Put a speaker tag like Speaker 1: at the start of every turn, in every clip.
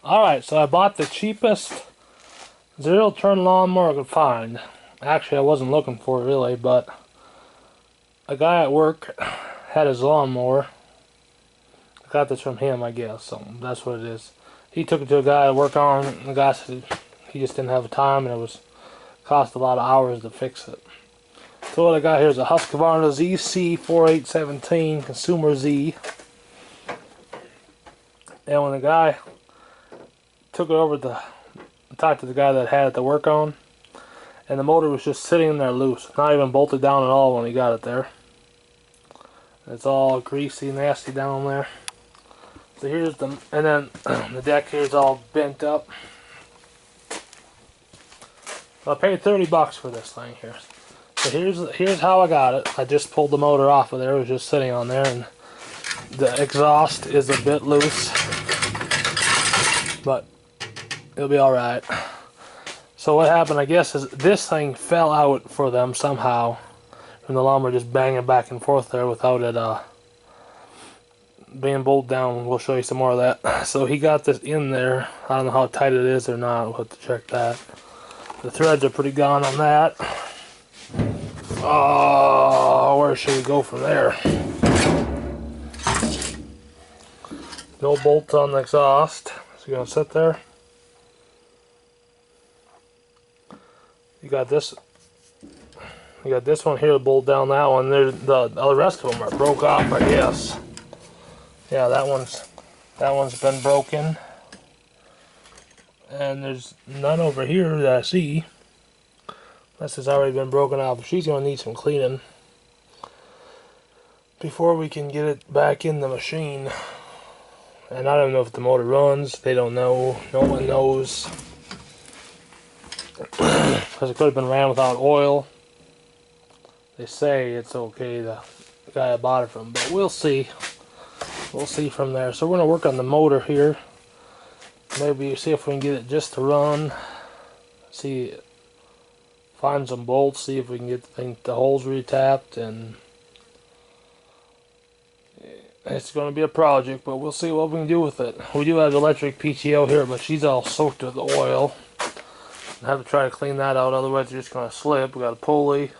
Speaker 1: Alright, so I bought the cheapest zero-turn lawnmower I could find. Actually, I wasn't looking for it really, but a guy at work had his lawnmower. I got this from him, I guess, so that's what it is. He took it to a guy to work on, and the guy said he just didn't have the time, and it was cost a lot of hours to fix it. So what I got here is a Husqvarna ZC4817 Consumer Z. And when the guy took it over to talk to the guy that had it to work on, and the motor was just sitting in there loose, not even bolted down at all when he got it there. It's all greasy, nasty down there. So here's the, and then the deck here is all bent up. I paid 30 bucks for this thing here. So here's how I got it. I just pulled the motor off of there. It was just sitting on there, and the exhaust is a bit loose, but it'll be all right. So what happened, I guess, is this thing fell out for them somehow from the lawnmower just banging back and forth there without it being bolted down. We'll show you some more of that. So he got this in there. I don't know how tight it is or not. We'll have to check that. The threads are pretty gone on that. Oh, where should we go from there? No bolts on the exhaust. So you're gonna sit there. You got this one here to bolt down that one. There's the rest of them are broke off, I guess. Yeah, that one's been broken. And there's none over here that I see. Unless it's already been broken off. She's gonna need some cleaning before we can get it back in the machine. And I don't know if the motor runs. They don't know. No one knows. Because it could have been ran without oil. They say it's okay, the guy I bought it from, but we'll see. We'll see from there. So we're going to work on the motor here. Maybe see if we can get it just to run. See, find some bolts, see if we can get the holes retapped, and it's going to be a project, but we'll see what we can do with it. We do have electric PTO here, but she's all soaked with oil. I have to try to clean that out, otherwise it's just going to slip. We got a pulley.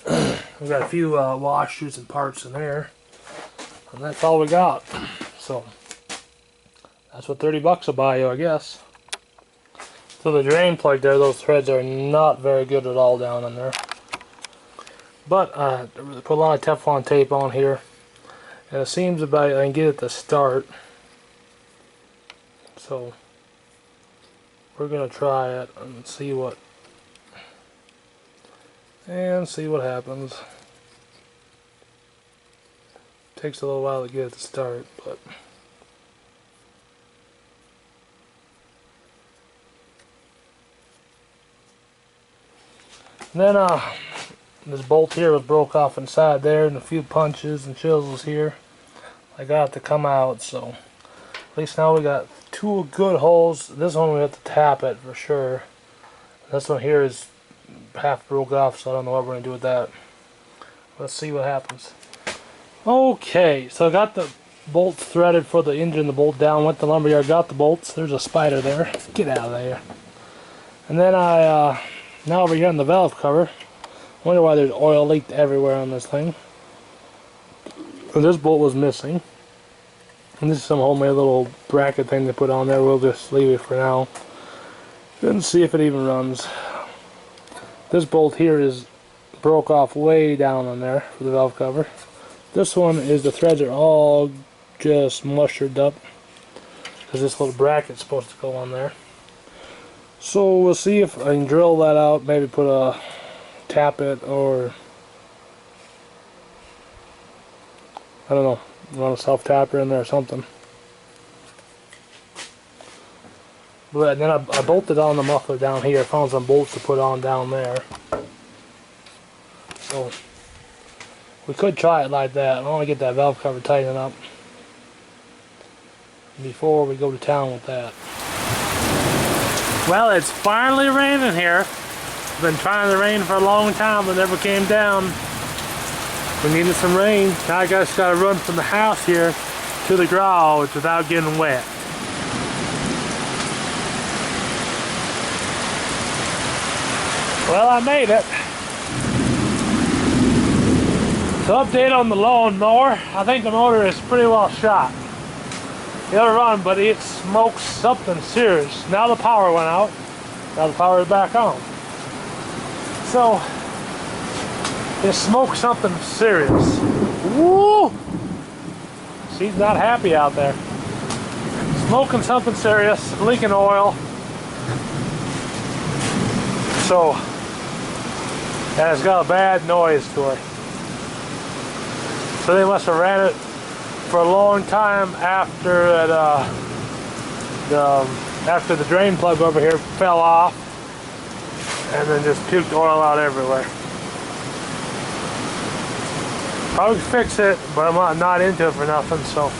Speaker 1: We got a few washers and parts in there, and that's all we got. So that's what 30 bucks will buy you, I guess. So the drain plug there, those threads are not very good at all down in there. But put a lot of Teflon tape on here, and it seems about I can get it to start. So we're gonna try it and see what happens. Takes a little while to get it to start, but then this bolt here was broke off inside there, and a few punches and chisels here. I got it to come out, so at least now we got two good holes. This one we have to tap it for sure. This one here is half broke off, so I don't know what we're gonna do with that. Let's see what happens. Okay, so I got the bolts threaded for the engine to bolt down. Went to the lumberyard, got the bolts. There's a spider there. Get out of there. And then I now over here on the valve cover. Wonder why there's oil leaked everywhere on this thing. And this bolt was missing. And this is some homemade little bracket thing they put on there. We'll just leave it for now. And see if it even runs. This bolt here is broke off way down on there for the valve cover. This one is, the threads are all just mushered up because this little bracket's supposed to go on there. So we'll see if I can drill that out, maybe put a tap it, or I don't know, run a self tapper in there or something. But then I bolted on the muffler down here. I found some bolts to put on down there. So we could try it like that. I want to get that valve cover tightened up before we go to town with that. Well, it's finally raining here. Been trying to rain for a long time, but never came down. We needed some rain. Now I just gotta run from the house here to the garage without getting wet. Well, I made it. So update on the lawnmower. I think the motor is pretty well shot. It'll run, but it smokes something serious. Now the power went out. Now the power is back on. So it smokes something serious. Woo! She's not happy out there. Smoking something serious, leaking oil. So, and it's got a bad noise to it. So they must have ran it for a long time after it, after the drain plug over here fell off, and then just puked oil out everywhere. Probably fix it, but I'm not into it for nothing, so.